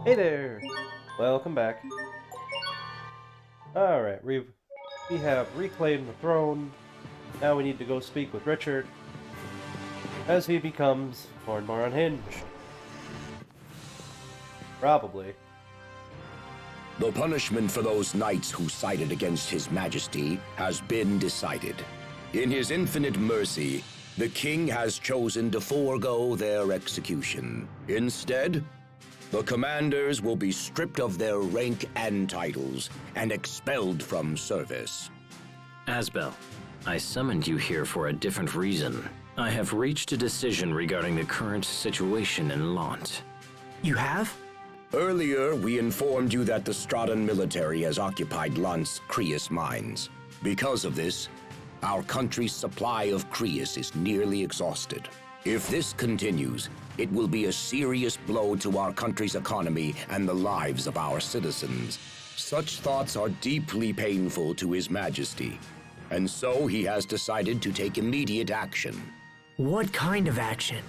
Hey there! Welcome back. Alright, we have reclaimed the throne. Now we need to go speak with Richard as he becomes more and more unhinged. Probably. The punishment for those knights who sided against His Majesty has been decided. In his infinite mercy, the king has chosen to forego their execution. Instead, the commanders will be stripped of their rank and titles and expelled from service. Asbel, I summoned you here for a different reason. I have reached a decision regarding the current situation in Lant. You have? Earlier, we informed you that the Stradan military has occupied Lant's Creus mines. Because of this, our country's supply of Creus is nearly exhausted. If this continues, it will be a serious blow to our country's economy and the lives of our citizens. Such thoughts are deeply painful to His Majesty, and so he has decided to take immediate action. What kind of action?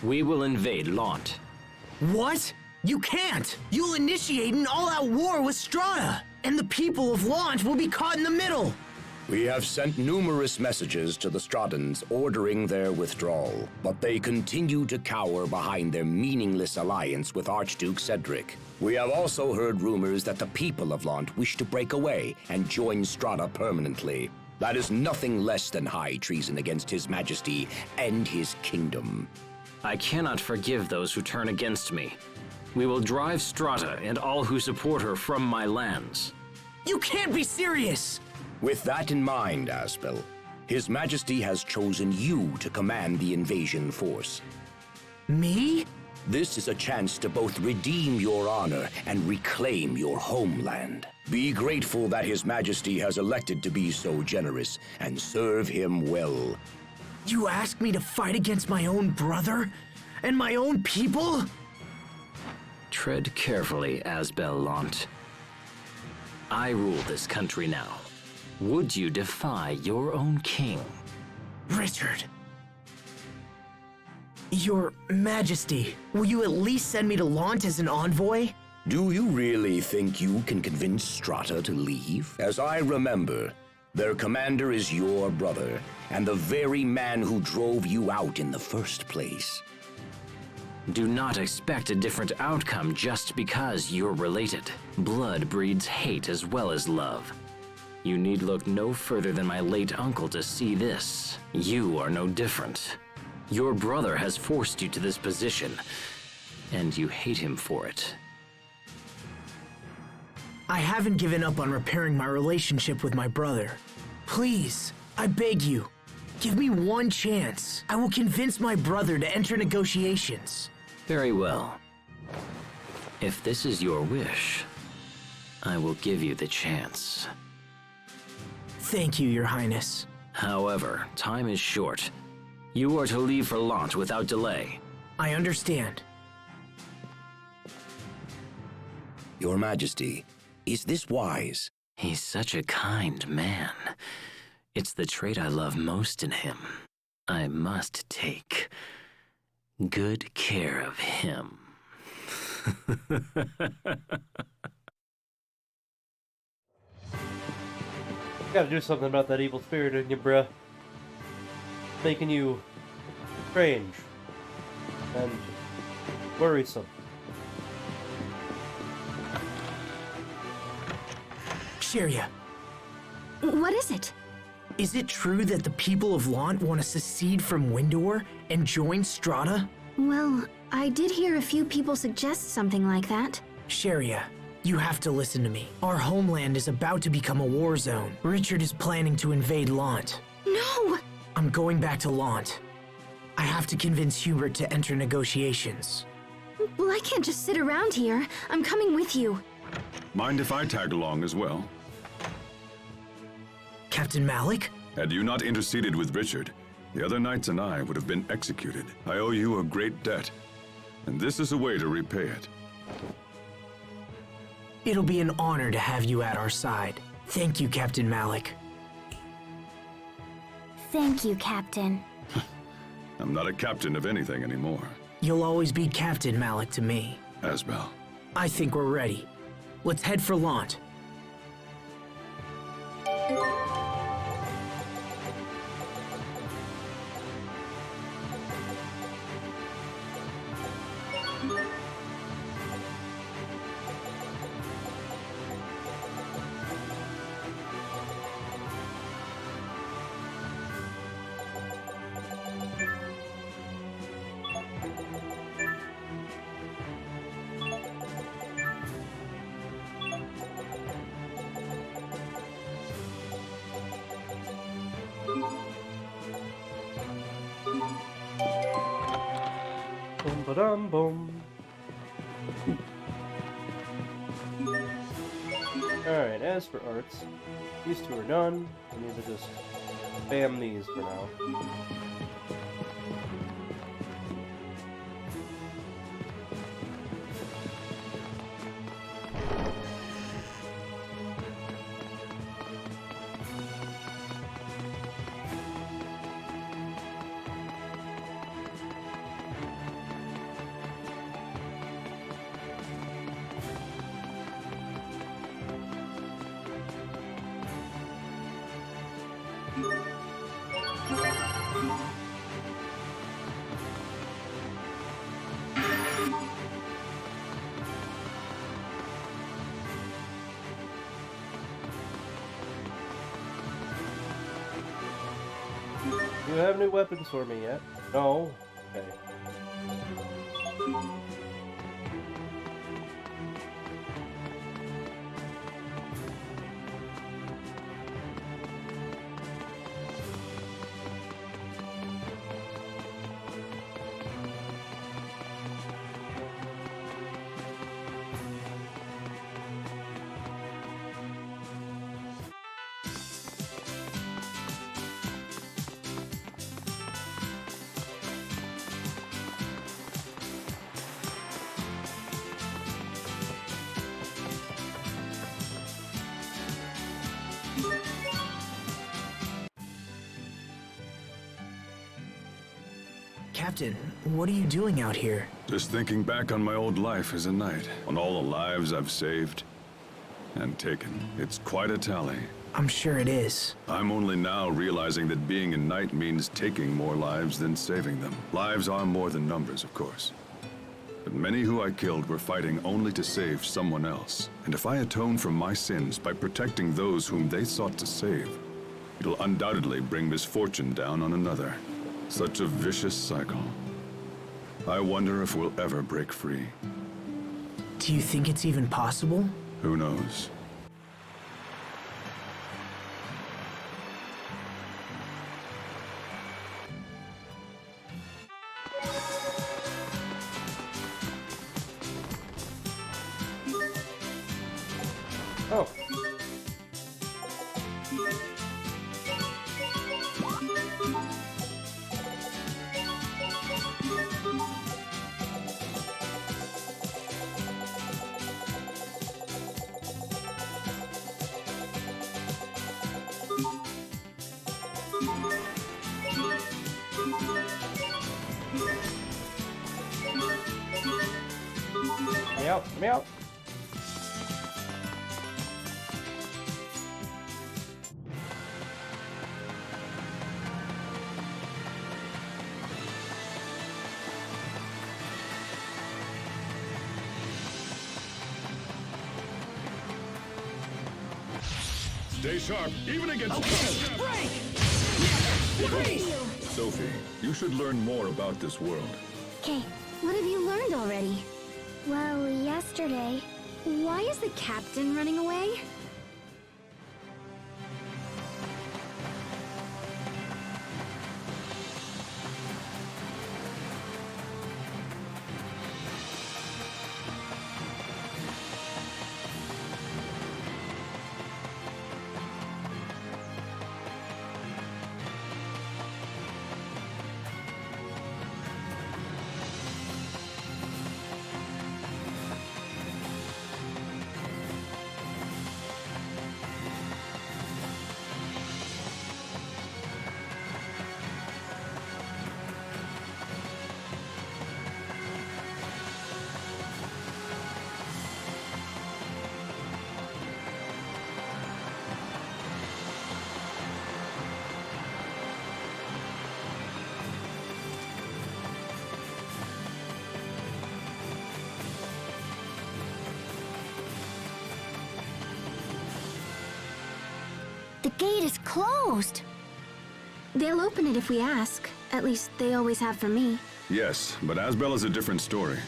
We will invade Lant. What? You can't! You'll initiate an all-out war with Strata, and the people of Lant will be caught in the middle! We have sent numerous messages to the Stratans ordering their withdrawal, but they continue to cower behind their meaningless alliance with Archduke Cedric. We have also heard rumors that the people of Lant wish to break away and join Strata permanently. That is nothing less than high treason against His Majesty and his kingdom. I cannot forgive those who turn against me. We will drive Strata and all who support her from my lands. You can't be serious! With that in mind, Asbel, His Majesty has chosen you to command the invasion force. Me? This is a chance to both redeem your honor and reclaim your homeland. Be grateful that His Majesty has elected to be so generous and serve him well. You ask me to fight against my own brother? And my own people? Tread carefully, Asbel Lant. I rule this country now. Would you defy your own king? Richard. Your Majesty, will you at least send me to Lant as an envoy? Do you really think you can convince Strata to leave? As I remember, their commander is your brother, and the very man who drove you out in the first place. Do not expect a different outcome just because you're related. Blood breeds hate as well as love. You need look no further than my late uncle to see this. You are no different. Your brother has forced you to this position, and you hate him for it. I haven't given up on repairing my relationship with my brother. Please, I beg you, give me one chance. I will convince my brother to enter negotiations. Very well. If this is your wish, I will give you the chance. Thank you, Your Highness. However, time is short. You are to leave for Lant without delay. I understand. Your Majesty, is this wise? He's such a kind man. It's the trait I love most in him. I must take good care of him. Gotta do something about that evil spirit in you, bruh. Making you strange and worrisome. Sheria, What is it? is it true that the people of Lant want to secede from Windor and join Strata? Well, I did hear a few people suggest something like that. Sheria, you have to listen to me. Our homeland is about to become a war zone. Richard is planning to invade Lant. No! I'm going back to Lant. I have to convince Hubert to enter negotiations. Well, I can't just sit around here. I'm coming with you. Mind if I tag along as well? Captain Malik? Had you not interceded with Richard, the other knights and I would have been executed. I owe you a great debt, and this is a way to repay it. It'll be an honor to have you at our side. Thank you, Captain Malik. Thank you, Captain. I'm not a captain of anything anymore. You'll always be Captain Malik to me. Asbel, I think we're ready. Let's head for Lant. Boom ba-dum boom. Alright, as for arts, these two are done. We need to just spam these for now. Do you have new weapons for me yet? No? Okay. Captain, what are you doing out here? Just thinking back on my old life as a knight, on all the lives I've saved and taken. It's quite a tally. I'm sure it is. I'm only now realizing that being a knight means taking more lives than saving them. Lives are more than numbers, of course. But many who I killed were fighting only to save someone else. And if I atone for my sins by protecting those whom they sought to save, it'll undoubtedly bring misfortune down on another. Such a vicious cycle. I wonder if we'll ever break free. Do you think it's even possible? Who knows? Oh. Meow, meow. Stay sharp, even against... Sophie, you should learn more about this world. Okay, what have you learned already? Well, yesterday. Why is the captain running away? The gate is closed. They'll open it if we ask. At least they always have for me. Yes, but Asbel is a different story.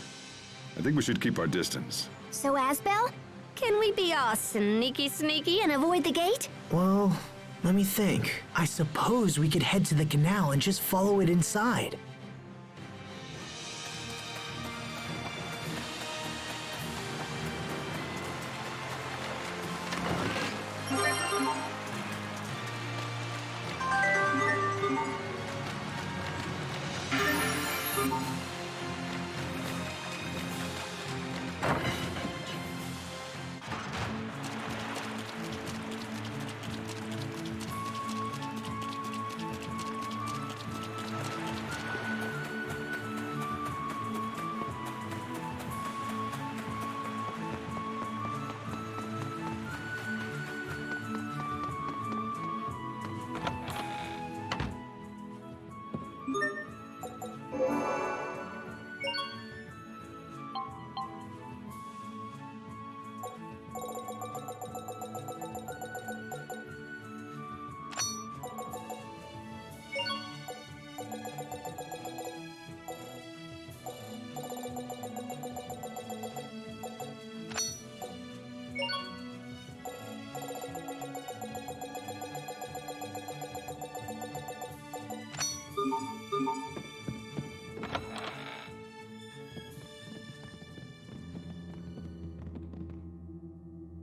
I think we should keep our distance. So, Asbel, can we be all sneaky and avoid the gate? Well, let me think. I suppose we could head to the canal and just follow it inside.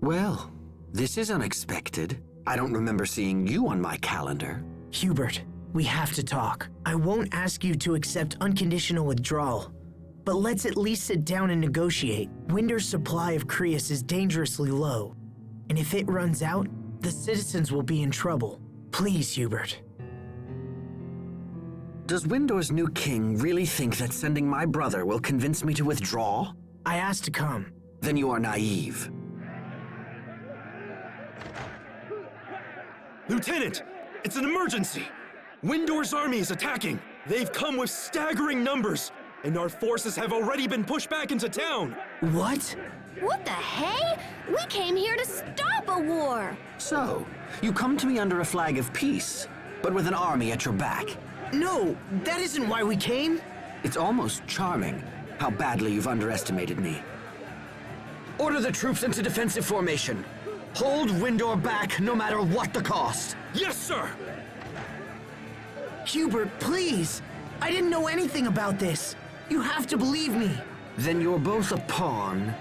Well, this is unexpected. I don't remember seeing you on my calendar. Hubert, we have to talk. I won't ask you to accept unconditional withdrawal, but let's at least sit down and negotiate. Winder's supply of Creus is dangerously low, and if it runs out, the citizens will be in trouble. Please, Hubert. Does Windor's new king really think that sending my brother will convince me to withdraw? I asked to come. Then you are naive. Lieutenant, it's an emergency! Windor's army is attacking! They've come with staggering numbers, and our forces have already been pushed back into town! What? What the hey? We came here to stop a war! So, you come to me under a flag of peace, but with an army at your back. No, that isn't why we came. It's almost charming how badly you've underestimated me. Order the troops into defensive formation. Hold Windor back no matter what the cost. Yes, sir! Hubert, please! I didn't know anything about this. You have to believe me. Then you're both a pawn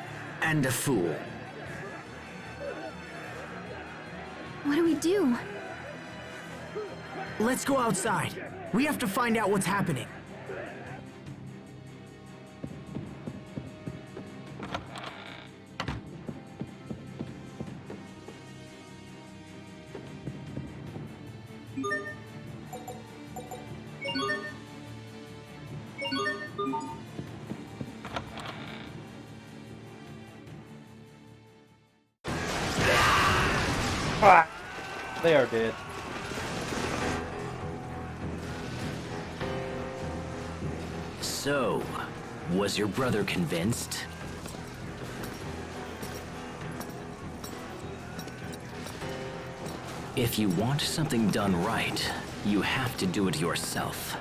and a fool. What do we do? Let's go outside. We have to find out what's happening. Ah! They are dead. So, was your brother convinced? If you want something done right, you have to do it yourself.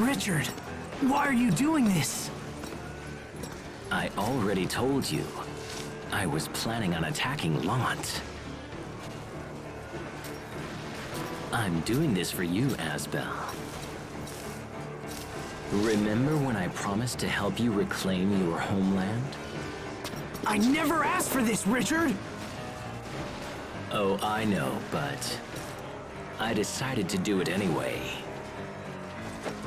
Richard, why are you doing this? I already told you. I was planning on attacking Lant. I'm doing this for you, Asbel. Remember when I promised to help you reclaim your homeland? I never asked for this, Richard! Oh, I know, but I decided to do it anyway.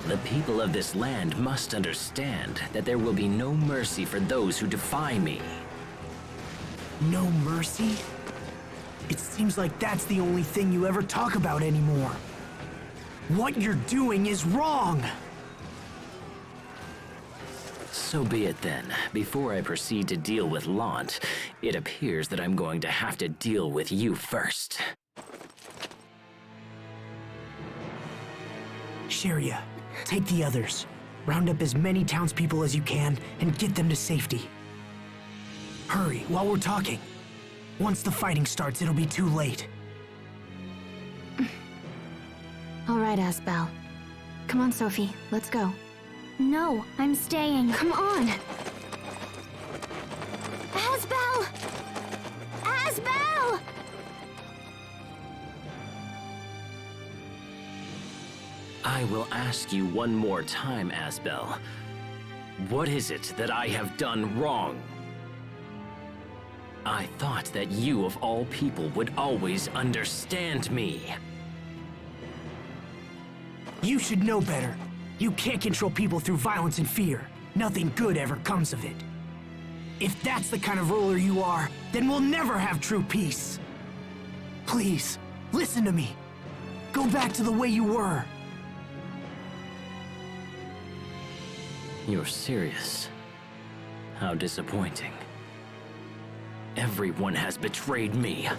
The people of this land must understand that there will be no mercy for those who defy me. No mercy? It seems like that's the only thing you ever talk about anymore. What you're doing is wrong! So be it then. Before I proceed to deal with Lant, it appears that I'm going to have to deal with you first. Sharia, take the others. Round up as many townspeople as you can and get them to safety. Hurry, while we're talking. Once the fighting starts, it'll be too late. All right, Asbel. Come on, Sophie. Let's go. No, I'm staying. Come on! Asbel! Asbel! I will ask you one more time, Asbel. What is it that I have done wrong? I thought that you, of all people, would always understand me. You should know better. You can't control people through violence and fear. Nothing good ever comes of it. If that's the kind of ruler you are, then we'll never have true peace. Please, listen to me. Go back to the way you were. You're serious? How disappointing. Everyone has betrayed me.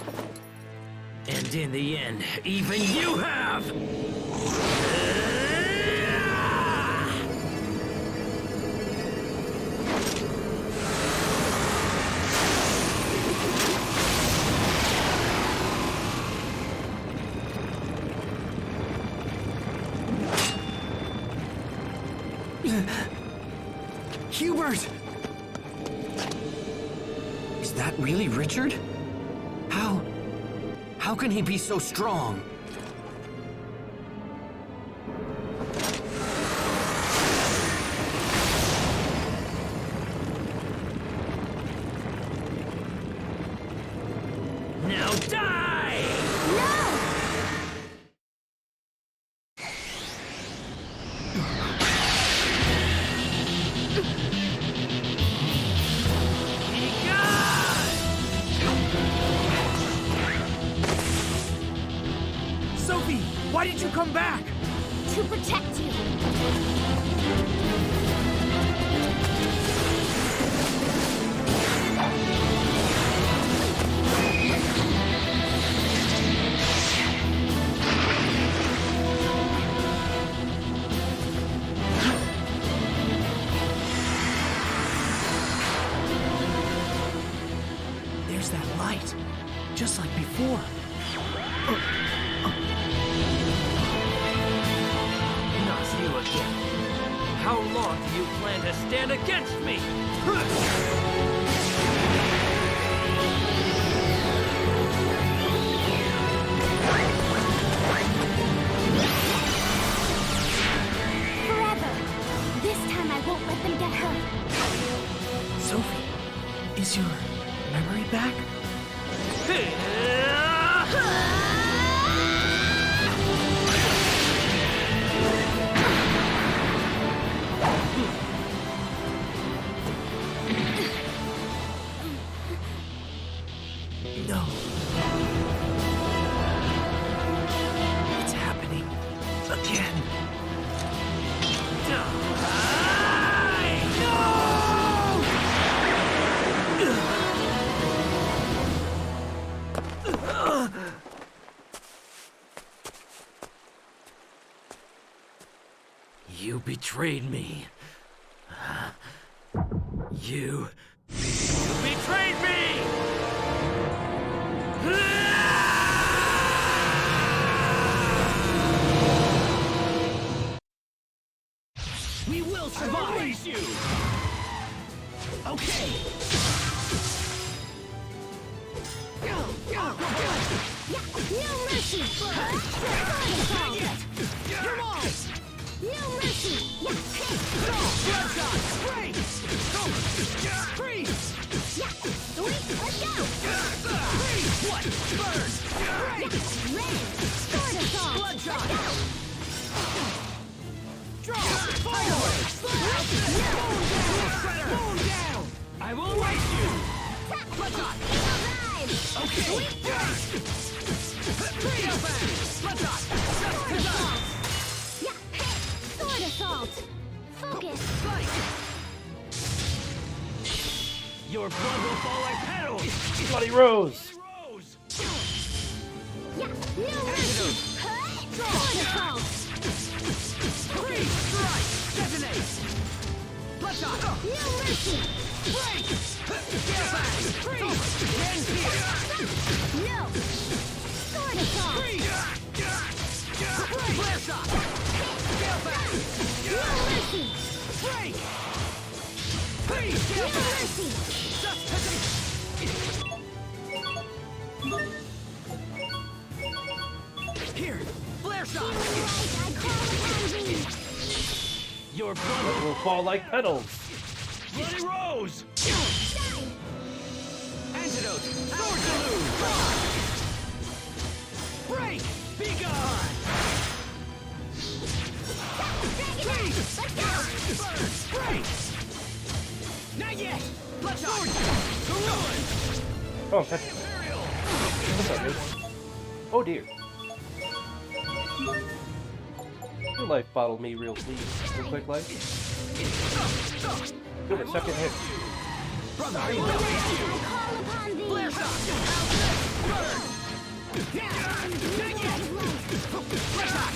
And in the end, even you have! Hubert! Is that really Richard? How can he be so strong? Now die! Sophie, why did you come back? To protect you. There's that light, just like before. Not you again. How long do you plan to stand against me? Forever. This time I won't let them get hurt. Sophie, is your memory back? No. It's happening again. You betrayed me. You betrayed me! We will survive! you! Okay! Yeah, no mercy! Come on! No mercy! Yeah, Bloodshot! Freeze! Freeze! yeah, sweet, let's go! Freeze! What? Burn! Yeah, red! Sword assault! Bloodshot! Let's go! Draw! Forward! Moon down! I will light you! Bloodshot! Alright! Okay! Freeze! Bloodshot! Sword assault! Yeah, sword assault! Focus! Your blood will fall like petals! Bloody Rose! Yeah, no mercy! Sword assault! Freeze! Strike! Detonate! Bloodshot! No mercy! Break! Scale back! Freeze! End here! No! Sword assault! Freeze! Break! shot! Scale back! No mercy! Break! Freeze! Scale No back! mercy! Just hesitate! Here! Flare shot! Right, I call upon thee! Your It blood will fall like petals. Bloody Rose! Antidote! Sword Salute! Break! Be gone! Dragon Let's go! Break! Not yet! Bloodshot! To ruin! Oh, that's Imperial! not good. Oh dear. You life bottle me real please. Real quick like. Give it a second hit. Brother! I call upon thee! Flare shot! Burn! Not yet! Bloodshot!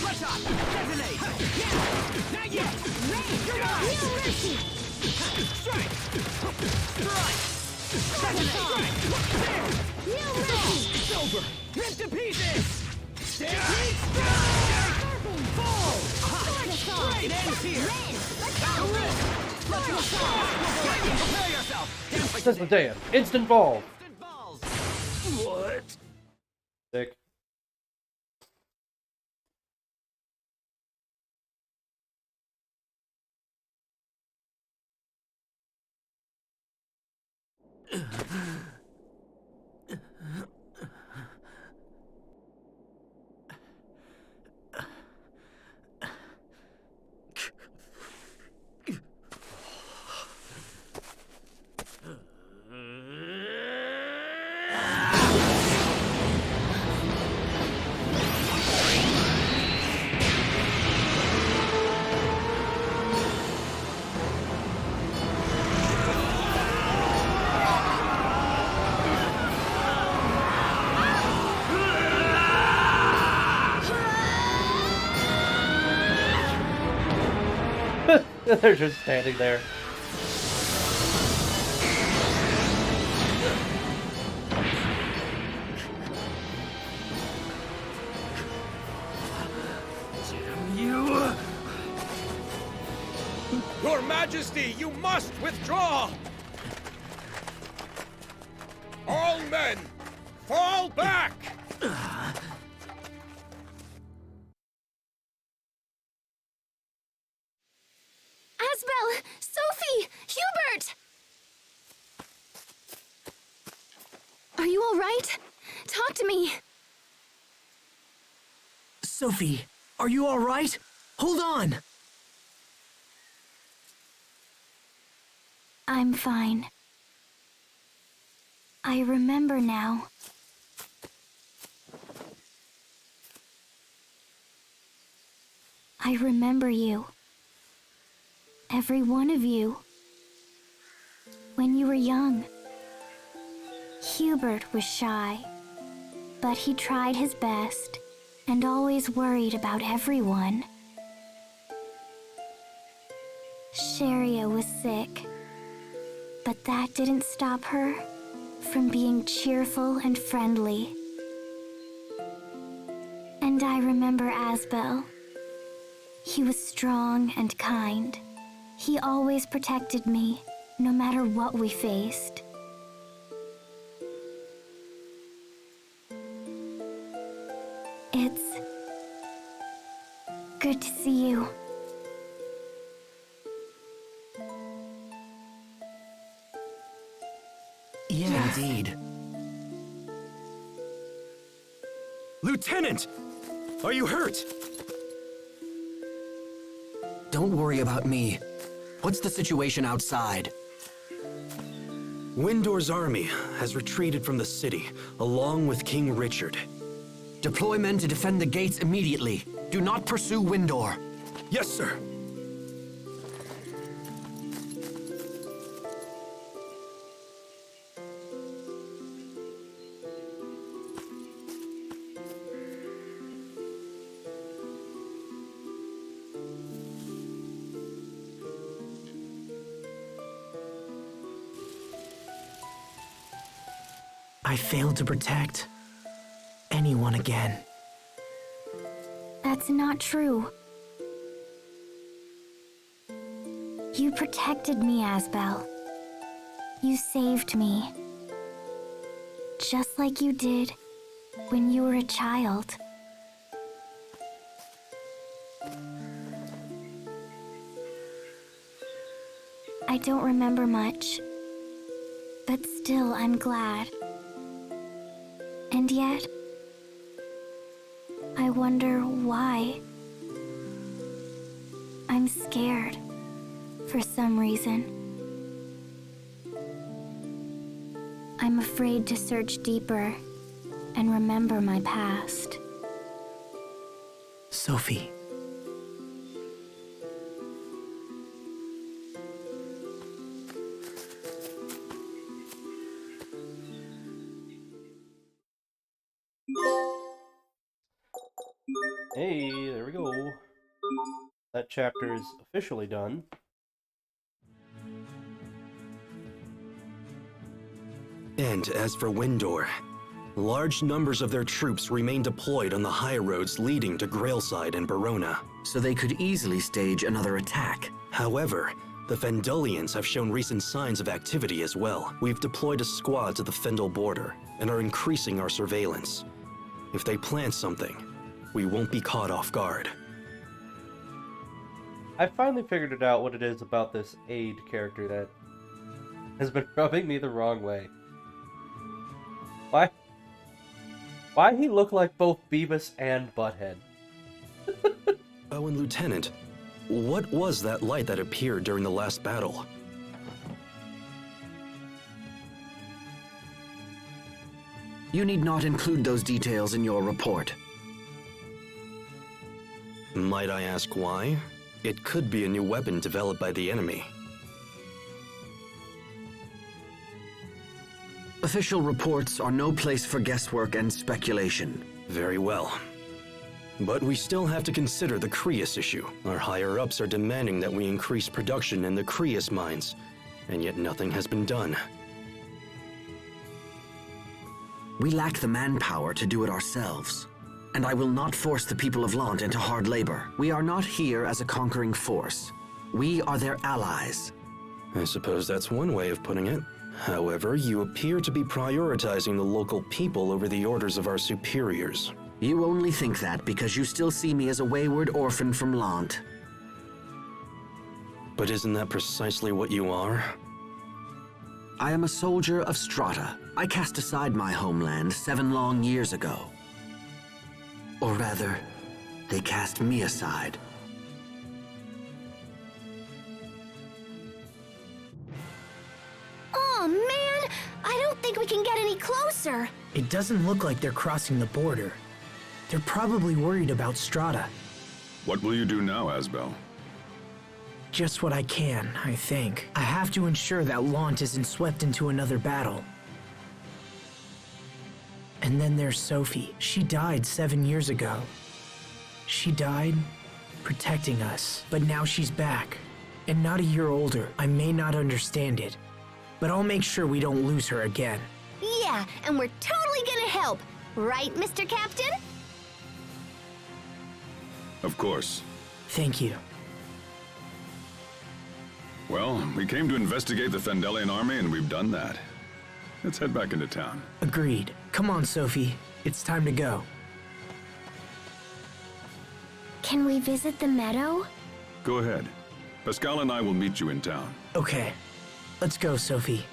Bloodshot! Detonate! Not yet! Come on! No mercy! Strike! Strike! Detonate! There! No mercy! It's over! Rip to pieces! Stampede! Serpent! Fall! Sword assault! It ends here! Ren! Let's go! Let's go! Prepare yourself! Says the damn. Instant ball. Instant balls! What? Sick. They're just standing there. Your Majesty, you must withdraw! All men, fall back! Asbel! Sophie! Hubert! Are you all right? Talk to me. Sophie, are you all right? Hold on! I'm fine. I remember now. I remember you. Every one of you. When you were young. Hubert was shy, but he tried his best and always worried about everyone. Sharia was sick, but that didn't stop her from being cheerful and friendly. And I remember Asbel. He was strong and kind. He always protected me, no matter what we faced. It's good to see you. Yeah, indeed. Lieutenant! Are you hurt? Don't worry about me. What's the situation outside? Windor's army has retreated from the city, along with King Richard. Deploy men to defend the gates immediately. Do not pursue Windor. Yes, sir. I failed to protect anyone again. That's not true. You protected me, Asbel. You saved me. Just like you did when you were a child. I don't remember much, but still I'm glad. And yet, I wonder why. I'm scared, for some reason. I'm afraid to search deeper and remember my past. Sophie. Hey, there we go. That chapter is officially done. And as for Windor, large numbers of their troops remain deployed on the high roads leading to Grailside and Barona. So they could easily stage another attack. However, the Fendelians have shown recent signs of activity as well. We've deployed a squad to the Fendel border and are increasing our surveillance. If they plan something, we won't be caught off guard. I finally figured it out what it is about this aide character that has been rubbing me the wrong way. Why he look like both Beavis and Butthead? Oh, and Lieutenant, what was that light that appeared during the last battle? You need not include those details in your report. Might I ask why? It could be a new weapon developed by the enemy. Official reports are no place for guesswork and speculation. Very well. But we still have to consider the Crius issue. Our higher-ups are demanding that we increase production in the Crius mines, and yet nothing has been done. We lack the manpower to do it ourselves. And I will not force the people of Lant into hard labor. We are not here as a conquering force. We are their allies. I suppose that's one way of putting it. However, you appear to be prioritizing the local people over the orders of our superiors. You only think that because you still see me as a wayward orphan from Lant. But isn't that precisely what you are? I am a soldier of Strata. I cast aside my homeland 7 long years ago. Or rather, they cast me aside. Oh man, I don't think we can get any closer. It doesn't look like they're crossing the border. They're probably worried about Strata. What will you do now, Asbel? Just what I can, I think. I have to ensure that Lant isn't swept into another battle. And then there's Sophie. She died 7 years ago. She died protecting us, but now she's back. And not a year older. I may not understand it, but I'll make sure we don't lose her again. Yeah, and we're totally gonna help. Right, Mr. Captain? Of course. Thank you. Well, we came to investigate the Fendelian army, and we've done that. Let's head back into town. Agreed. Come on, Sophie. It's time to go. Can we visit the meadow? Go ahead. Pascal and I will meet you in town. Okay. Let's go, Sophie.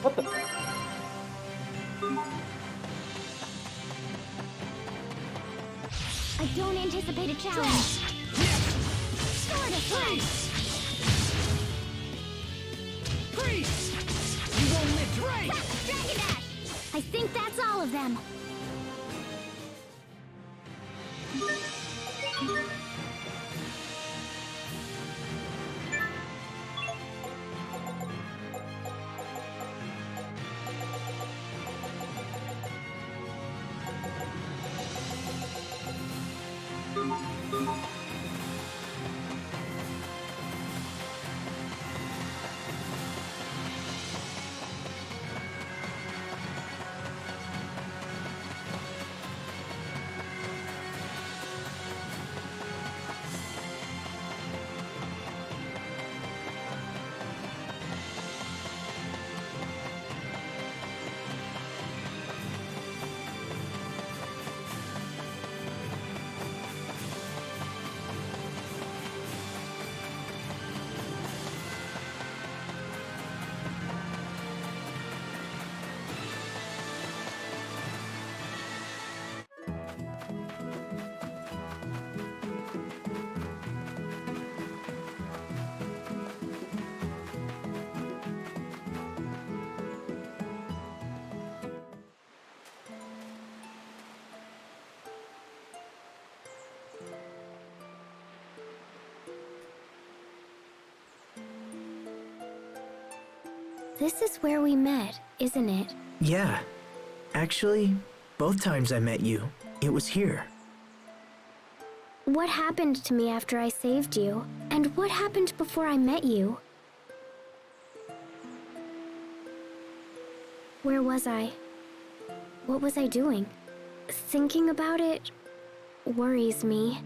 What the? I don't anticipate a challenge. Start a fight! Freeze! You won't live, right? Dragon Dash! I think that's all of them. This is where we met, isn't it? Yeah. Actually, both times I met you, it was here. What happened to me after I saved you? And what happened before I met you? Where was I? What was I doing? Thinking about it worries me.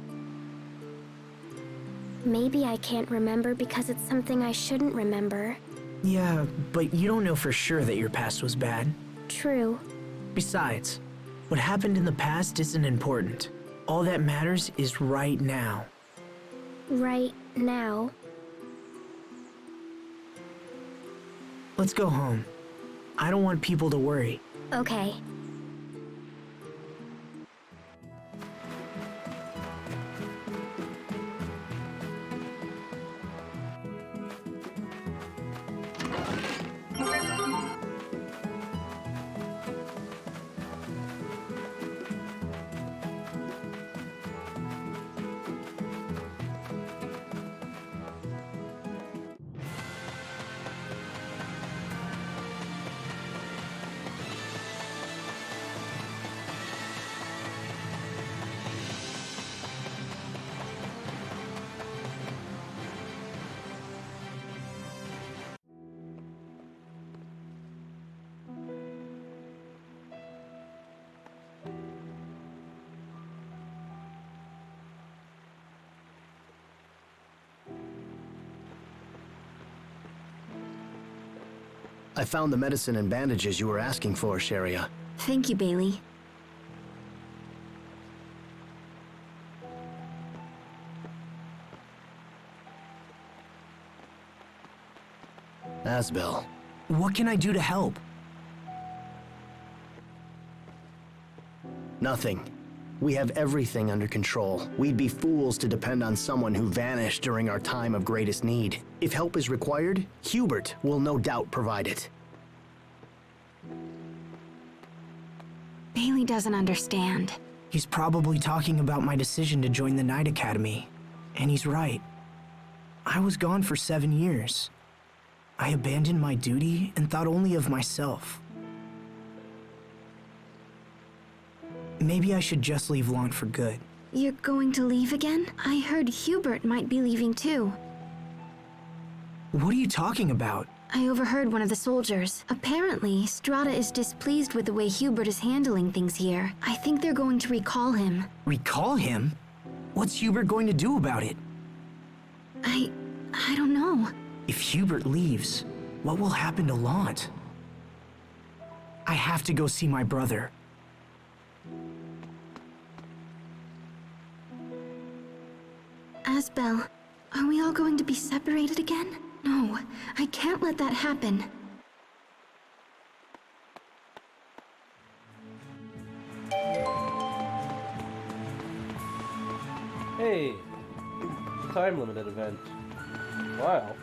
Maybe I can't remember because it's something I shouldn't remember. Yeah, but you don't know for sure that your past was bad. True. Besides, what happened in the past isn't important. All that matters is right now. Right now. Let's go home. I don't want people to worry. Okay. I found the medicine and bandages you were asking for, Sharia. Thank you, Bailey. Asbel. What can I do to help? Nothing. We have everything under control. We'd be fools to depend on someone who vanished during our time of greatest need. If help is required, Hubert will no doubt provide it. Bailey doesn't understand. He's probably talking about my decision to join the Knight Academy. And he's right. I was gone for 7 years. I abandoned my duty and thought only of myself. Maybe I should just leave Lon for good. You're going to leave again? I heard Hubert might be leaving too. What are you talking about? I overheard one of the soldiers. Apparently, Strata is displeased with the way Hubert is handling things here. I think they're going to recall him. Recall him? What's Hubert going to do about it? I don't know. If Hubert leaves, what will happen to Lant? I have to go see my brother. Asbel, are we all going to be separated again? No, I can't let that happen. Hey, time limited event. Wow.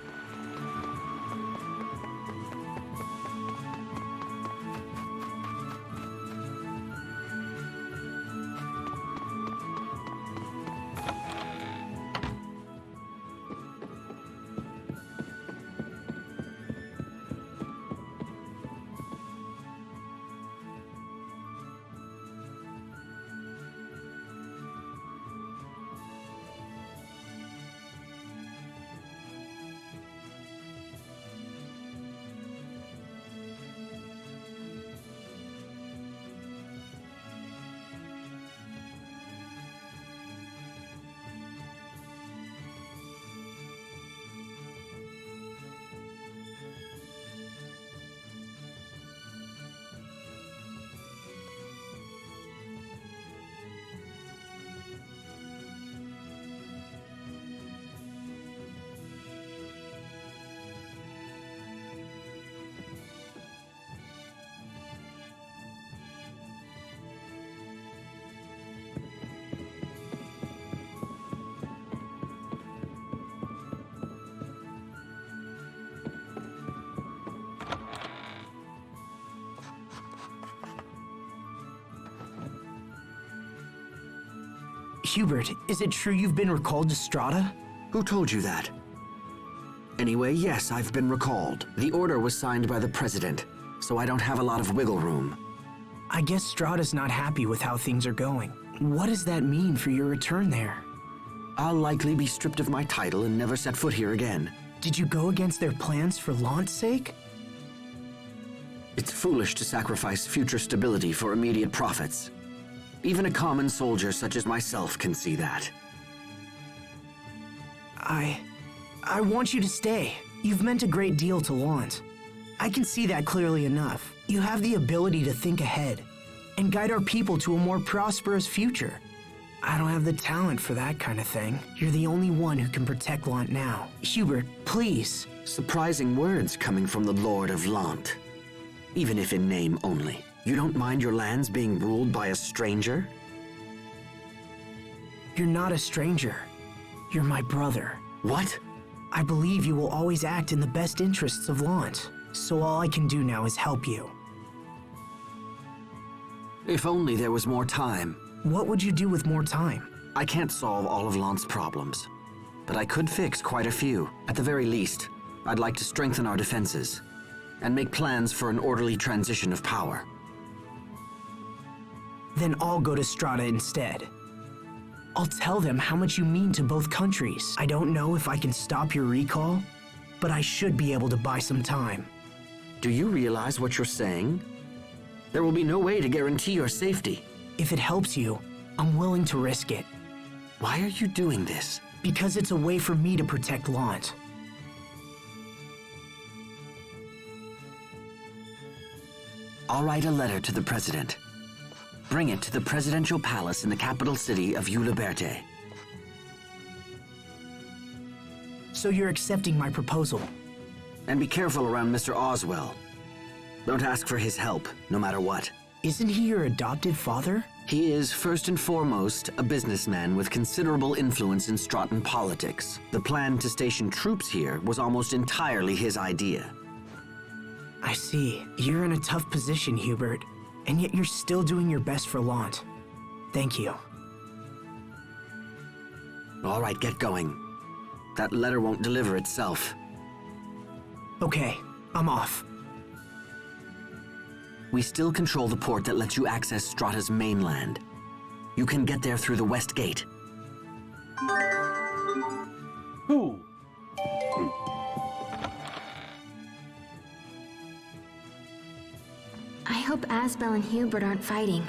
Hubert, is it true you've been recalled to Strata? Who told you that? Anyway, yes, I've been recalled. The order was signed by the President, so I don't have a lot of wiggle room. I guess Strata's not happy with how things are going. What does that mean for your return there? I'll likely be stripped of my title and never set foot here again. Did you go against their plans for Lant's sake? It's foolish to sacrifice future stability for immediate profits. Even a common soldier such as myself can see that. I want you to stay. You've meant a great deal to Lant. I can see that clearly enough. You have the ability to think ahead and guide our people to a more prosperous future. I don't have the talent for that kind of thing. You're the only one who can protect Lant now. Hubert, please. Surprising words coming from the Lord of Lant. Even if in name only. You don't mind your lands being ruled by a stranger? You're not a stranger. You're my brother. What? I believe you will always act in the best interests of Lant, so all I can do now is help you. If only there was more time. What would you do with more time? I can't solve all of Lant's problems, but I could fix quite a few. At the very least, I'd like to strengthen our defenses and make plans for an orderly transition of power. Then I'll go to Strata instead. I'll tell them how much you mean to both countries. I don't know if I can stop your recall, but I should be able to buy some time. Do you realize what you're saying? There will be no way to guarantee your safety. If it helps you, I'm willing to risk it. Why are you doing this? Because it's a way for me to protect Lant. I'll write a letter to the President. Bring it to the Presidential Palace in the capital city of Uliberte. So you're accepting my proposal? And be careful around Mr. Oswell. Don't ask for his help, no matter what. Isn't he your adopted father? He is, first and foremost, a businessman with considerable influence in Stratan politics. The plan to station troops here was almost entirely his idea. I see. You're in a tough position, Hubert, and yet you're still doing your best for Lant. Thank you. All right, get going. That letter won't deliver itself. Okay, I'm off. We still control the port that lets you access Strata's mainland. You can get there through the West Gate. Who? I hope Asbel and Hubert aren't fighting.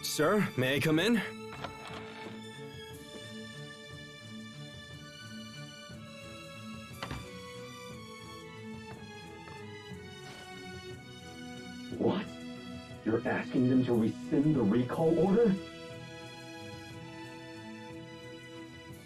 Sir, may I come in? What? You're asking them to rescind the recall order?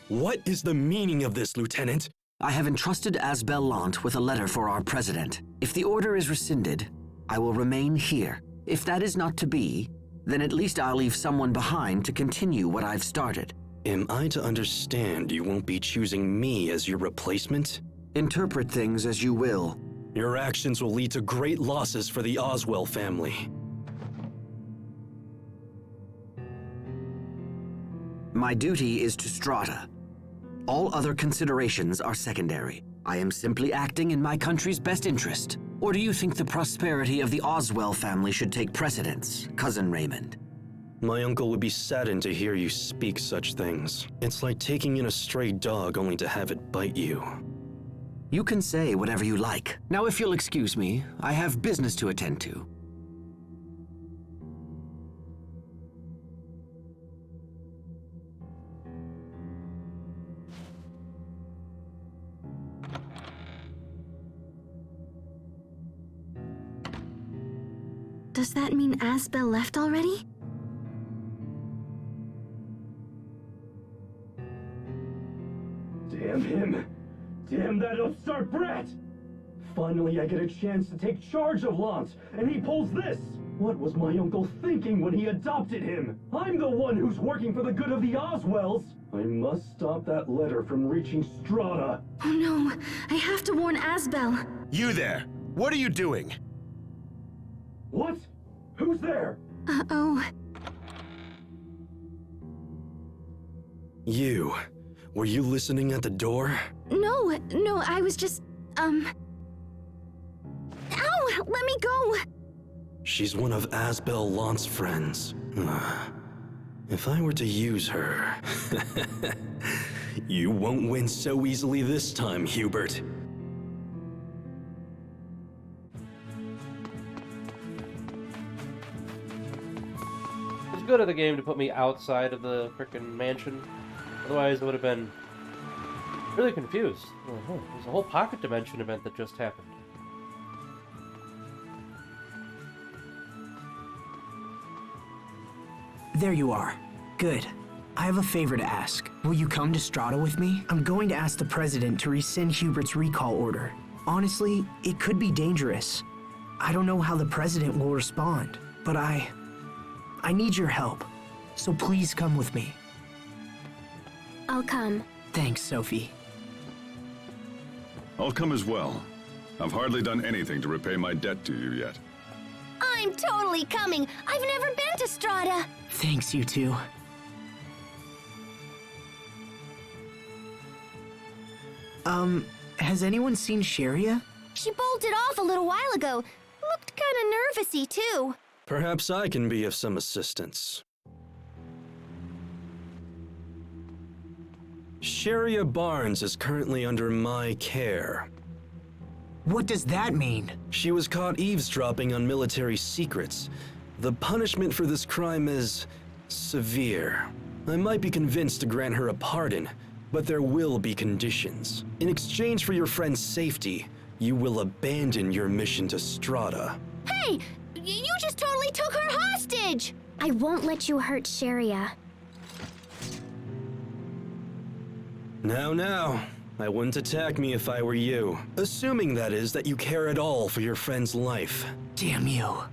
What is the meaning of this, Lieutenant? I have entrusted Asbel Lant with a letter for our president. If the order is rescinded, I will remain here. If that is not to be, then at least I'll leave someone behind to continue what I've started. Am I to understand you won't be choosing me as your replacement? Interpret things as you will. Your actions will lead to great losses for the Oswell family. My duty is to Strata. All other considerations are secondary. I am simply acting in my country's best interest. Or do you think the prosperity of the Oswell family should take precedence, Cousin Raymond? My uncle would be saddened to hear you speak such things. It's like taking in a stray dog only to have it bite you. You can say whatever you like. Now, if you'll excuse me, I have business to attend to. Does that mean Asbel left already? Damn him! Damn that upstart brat! Finally I get a chance to take charge of Lant, and he pulls this! What was my uncle thinking when he adopted him? I'm the one who's working for the good of the Oswells! I must stop that letter from reaching Strata! Oh no, I have to warn Asbel. You there! What are you doing? What? Who Who's there? Oh. You. Were you listening at the door? No, I was just, Ow! Let me go! She's one of Asbel Lant's friends. If I were to use her... You won't win so easily this time, Hubert. It's good of the game to put me outside of the frickin' mansion. Otherwise, I would have been really confused. There's a whole pocket dimension event that just happened. There you are. Good. I have a favor to ask. Will you come to Strata with me? I'm going to ask the president to rescind Hubert's recall order. Honestly, it could be dangerous. I don't know how the president will respond, but I need your help. So please come with me. I'll come. Thanks, Sophie. I'll come as well. I've hardly done anything to repay my debt to you yet. I'm totally coming. I've never been to Strata. Thanks, you two. Has anyone seen Sharia? She bolted off a little while ago. Looked kinda nervousy, too. Perhaps I can be of some assistance. Sharia Barnes is currently under my care. What does that mean? She was caught eavesdropping on military secrets. The punishment for this crime is severe. I might be convinced to grant her a pardon, but there will be conditions. In exchange for your friend's safety, you will abandon your mission to Strata. Hey! You just totally took her hostage! I won't let you hurt Sharia. Now, I wouldn't attack me if I were you. Assuming, that is, that you care at all for your friend's life. Damn you.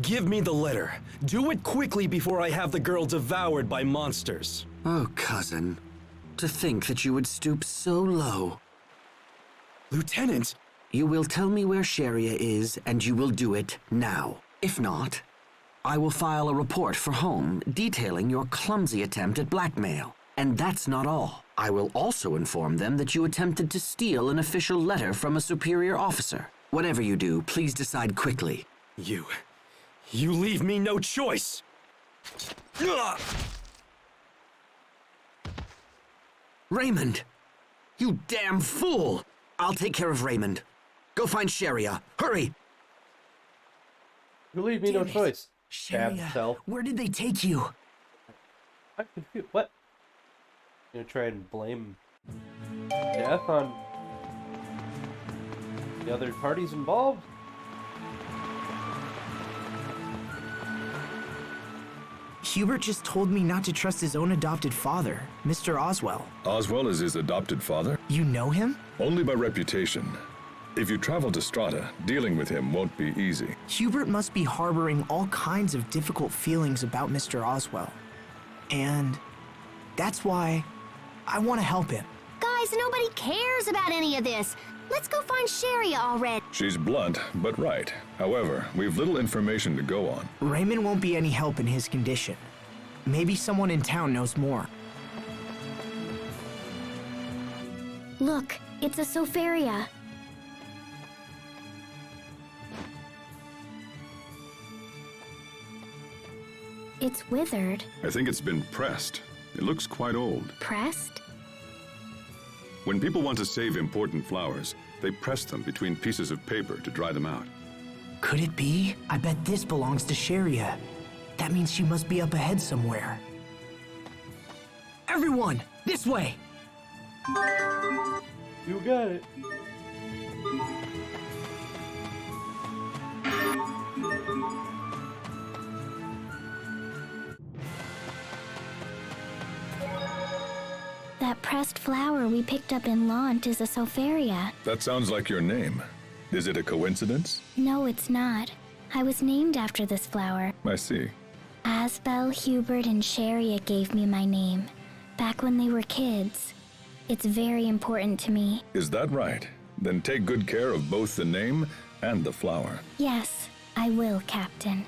Give me the letter. Do it quickly before I have the girl devoured by monsters. Oh, cousin. To think that you would stoop so low. Lieutenant! You will tell me where Sharia is, and you will do it now. If not, I will file a report for home detailing your clumsy attempt at blackmail. And that's not all. I will also inform them that you attempted to steal an official letter from a superior officer. Whatever you do, please decide quickly. You leave me no choice! Raymond! You damn fool! I'll take care of Raymond. Go find Sharia. Hurry! You leave me no choice. Sharia, self. where did they take you? I'm confused. What? You gonna try and blame death on the other parties involved? Hubert just told me not to trust his own adopted father, Mr. Oswell. Oswell is his adopted father? You know him? Only by reputation. If you travel to Strata, dealing with him won't be easy. Hubert must be harboring all kinds of difficult feelings about Mr. Oswell. And that's why I want to help him. Guys, nobody cares about any of this. Let's go find Sharia already. She's blunt, but right. However, we've little information to go on. Raymond won't be any help in his condition. Maybe someone in town knows more. Look, it's a Sofaria. It's withered. I think it's been pressed. It looks quite old. Pressed? When people want to save important flowers, they press them between pieces of paper to dry them out. Could it be? I bet this belongs to Sharia. That means she must be up ahead somewhere. Everyone, this way! You got it. That pressed flower we picked up in Lant is a Sofaria. That sounds like your name. Is it a coincidence? No, it's not. I was named after this flower. I see. Asbel, Hubert, and Sharia gave me my name. Back when they were kids. It's very important to me. Is that right? Then take good care of both the name and the flower. Yes, I will, Captain.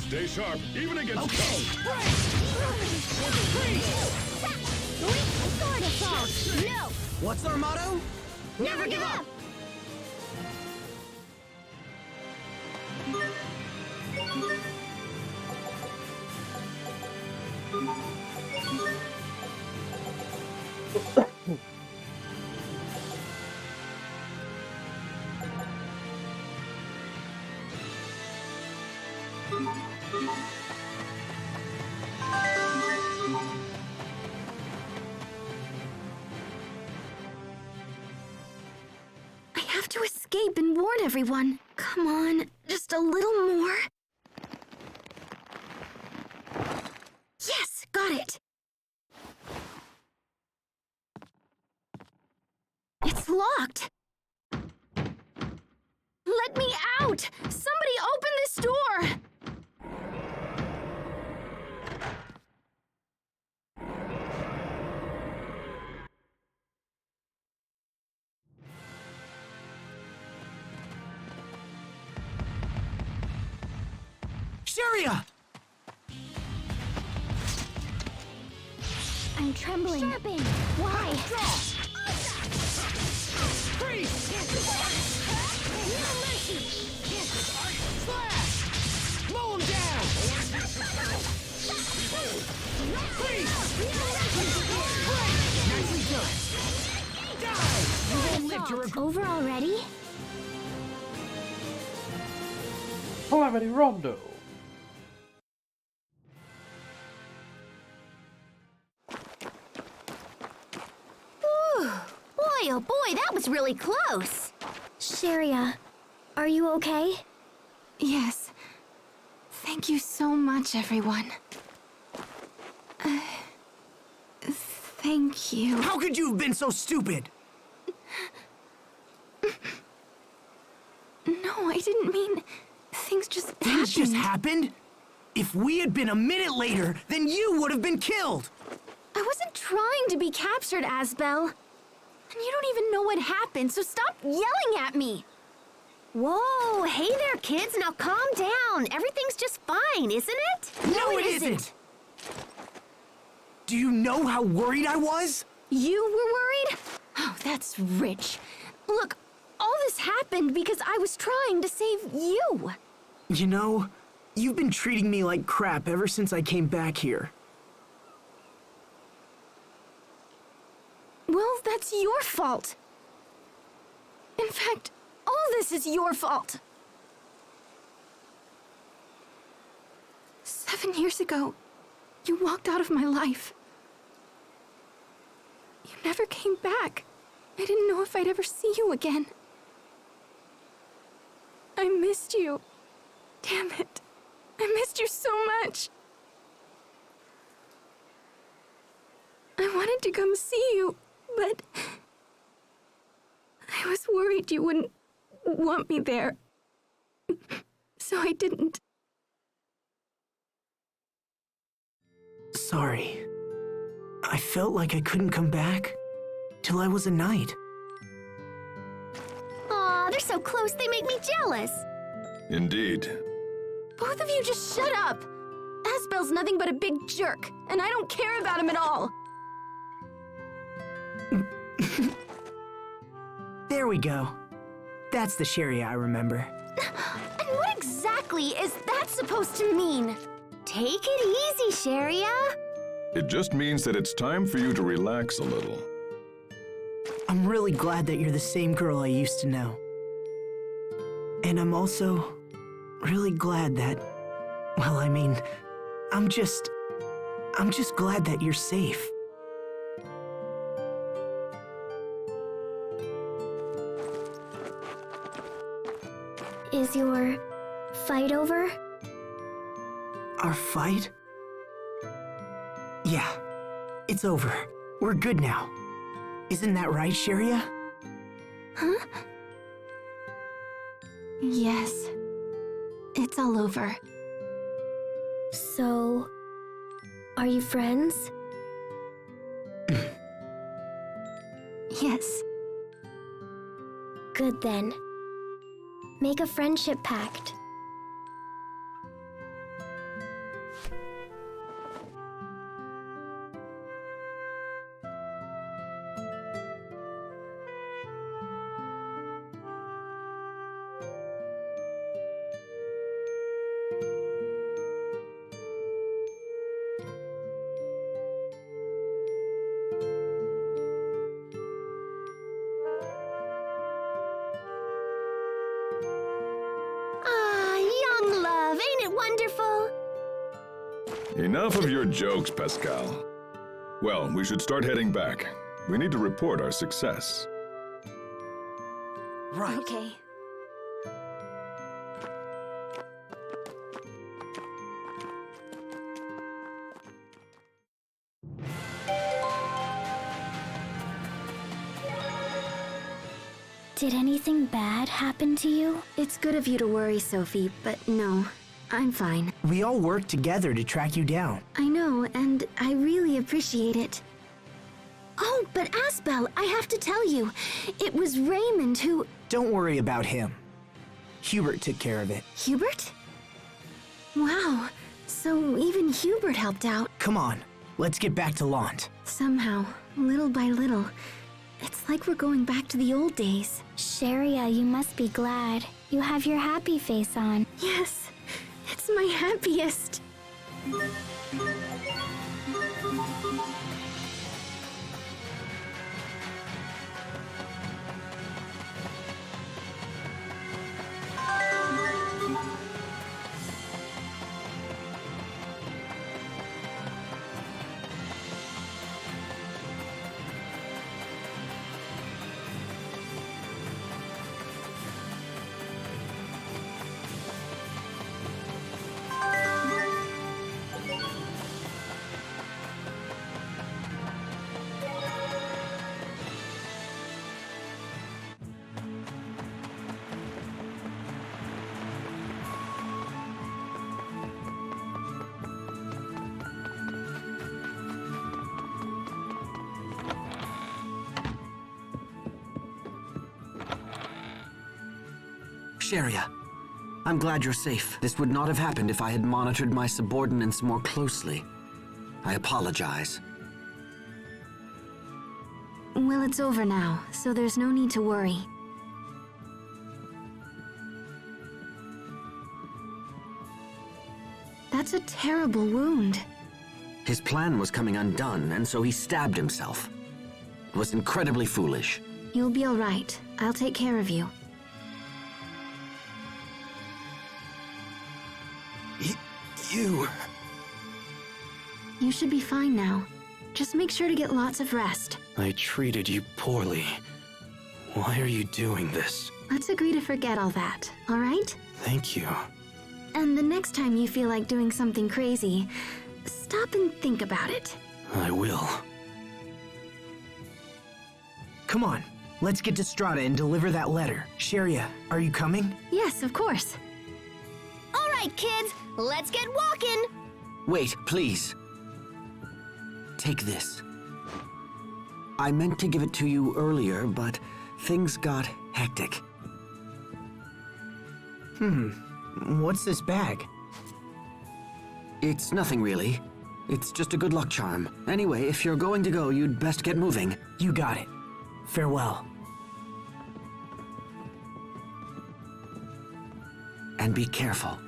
Stay sharp, even against Okay. Sword assault! No! What's our motto? Never give up! I have to escape and warn everyone. Come on, just a little more. Yes, got it. It's locked. Let me out! Somebody open this door! Sharia! I'm trembling. Sharpen! Why? Freeze! No mercy! Slash! Mow him down! Freeze! Nicely done! Die! You won't live to regret. Over already? Calamity Rondo. Boy, oh boy, that was really close! Sharia, are you okay? Yes. Thank you so much, everyone. Thank you. How could you have been so stupid? No, I didn't mean... Things just happened. Things just happened? If we had been a minute later, then you would have been killed! I wasn't trying to be captured, Asbel. And you don't even know what happened, so stop yelling at me! Whoa, hey there, kids, now calm down. Everything's just fine, isn't it? No, it isn't! Do you know how worried I was? You were worried? Oh, that's rich. Look, all this happened because I was trying to save you. You know, you've been treating me like crap ever since I came back here. Well, that's your fault. In fact, all this is your fault. 7 years ago, you walked out of my life. You never came back. I didn't know if I'd ever see you again. I missed you. Damn it. I missed you so much. I wanted to come see you, but I was worried you wouldn't want me there. So I didn't. Sorry. I felt like I couldn't come back till I was a knight. Aw, they're so close they make me jealous. Indeed. Both of you just shut up! Asbel's nothing but a big jerk, and I don't care about him at all. There we go. That's the Sharia I remember. And what exactly is that supposed to mean? Take it easy, Sharia. It just means that it's time for you to relax a little. I'm really glad that you're the same girl I used to know. And I'm also really glad that, well, I mean, I'm just glad that you're safe. Is your fight over? Our fight? Yeah, it's over. We're good now. Isn't that right, Sharia? Huh? Yes. It's all over. So, are you friends? Yes. Good then. Make a friendship pact. Young love, ain't it wonderful? Enough of your jokes, Pascal. Well, we should start heading back. We need to report our success. Right. Okay. Did anything bad happen to you? It's good of you to worry, Sophie, but no, I'm fine. We all worked together to track you down. I know, and I really appreciate it. Oh, but Asbel, I have to tell you, it was Raymond who... Don't worry about him. Hubert took care of it. Hubert? Wow, so even Hubert helped out. Come on, let's get back to Lant. Somehow, little by little, it's like we're going back to the old days. Sharia, you must be glad. You have your happy face on. Yes, it's my happiest. Sharia, I'm glad you're safe. This would not have happened if I had monitored my subordinates more closely. I apologize. Well, it's over now, so there's no need to worry. That's a terrible wound. His plan was coming undone, and so he stabbed himself. It was incredibly foolish. You'll be all right. I'll take care of you. You... You should be fine now. Just make sure to get lots of rest. I treated you poorly. Why are you doing this? Let's agree to forget all that, all right? Thank you. And the next time you feel like doing something crazy, stop and think about it. I will. Come on, let's get to Strata and deliver that letter. Sharia, are you coming? Yes, of course. All right, kids, let's get walking. Wait, please. Take this. I meant to give it to you earlier, but things got hectic. What's this bag? It's nothing really. It's just a good luck charm. Anyway, if you're going to go, you'd best get moving. You got it. Farewell. And be careful.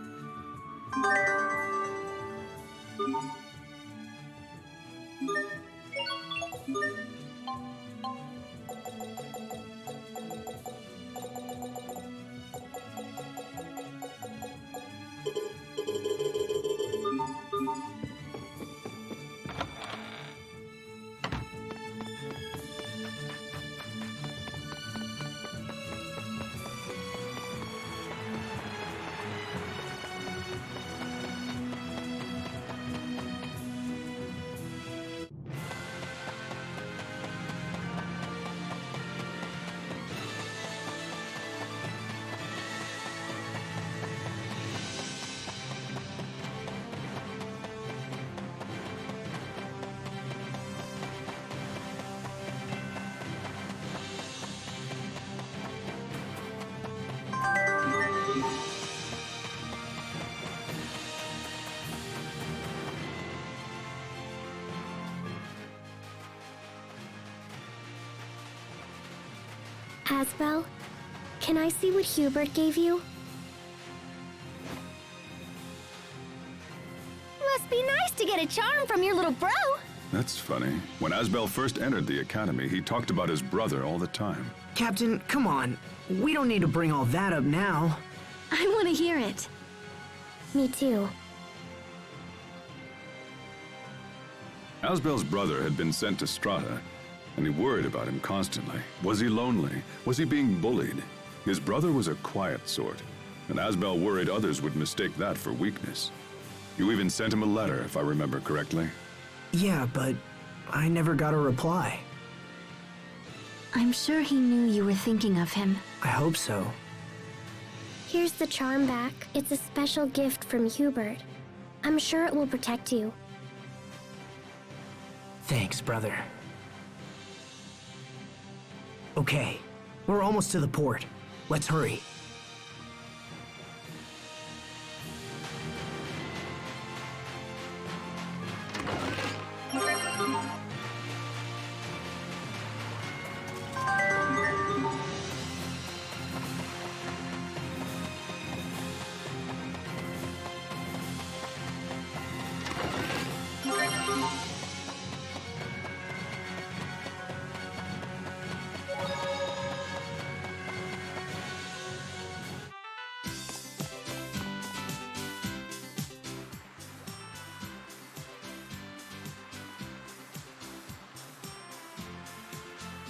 Asbel, can I see what Hubert gave you? Must be nice to get a charm from your little bro. That's funny. When Asbel first entered the academy, he talked about his brother all the time. Captain, come on. We don't need to bring all that up now. I want to hear it. Me too. Asbel's brother had been sent to Strata, and he worried about him constantly. Was he lonely? Was he being bullied? His brother was a quiet sort, and Asbel worried others would mistake that for weakness. You even sent him a letter, if I remember correctly. Yeah, but I never got a reply. I'm sure he knew you were thinking of him. I hope so. Here's the charm back. It's a special gift from Hubert. I'm sure it will protect you. Thanks, brother. Okay, we're almost to the port. Let's hurry.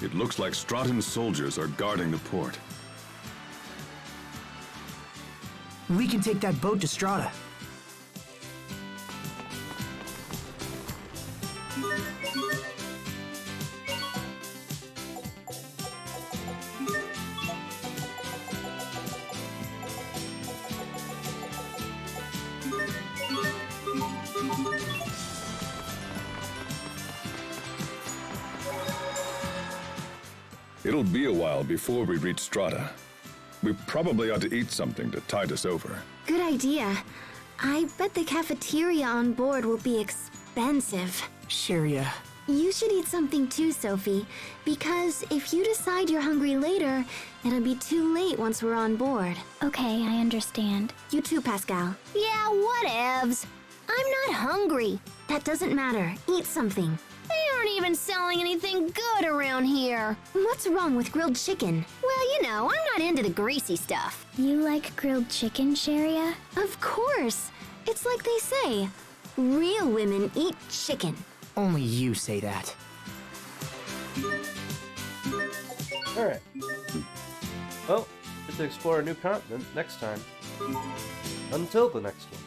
It looks like Straton's soldiers are guarding the port. We can take that boat to Strata. It'll be a while before we reach Strata. We probably ought to eat something to tide us over. Good idea. I bet the cafeteria on board will be expensive. Sharia. You should eat something too, Sophie, because if you decide you're hungry later, it'll be too late once we're on board. Okay, I understand. You too, Pascal. Yeah, whatevs. I'm not hungry. That doesn't matter. Eat something. They aren't even selling anything good around here. What's wrong with grilled chicken? Well, you know, I'm not into the greasy stuff. You like grilled chicken, Sharia? Of course. It's like they say, real women eat chicken. Only you say that. Alright. Well, get to explore a new continent next time. Until the next one.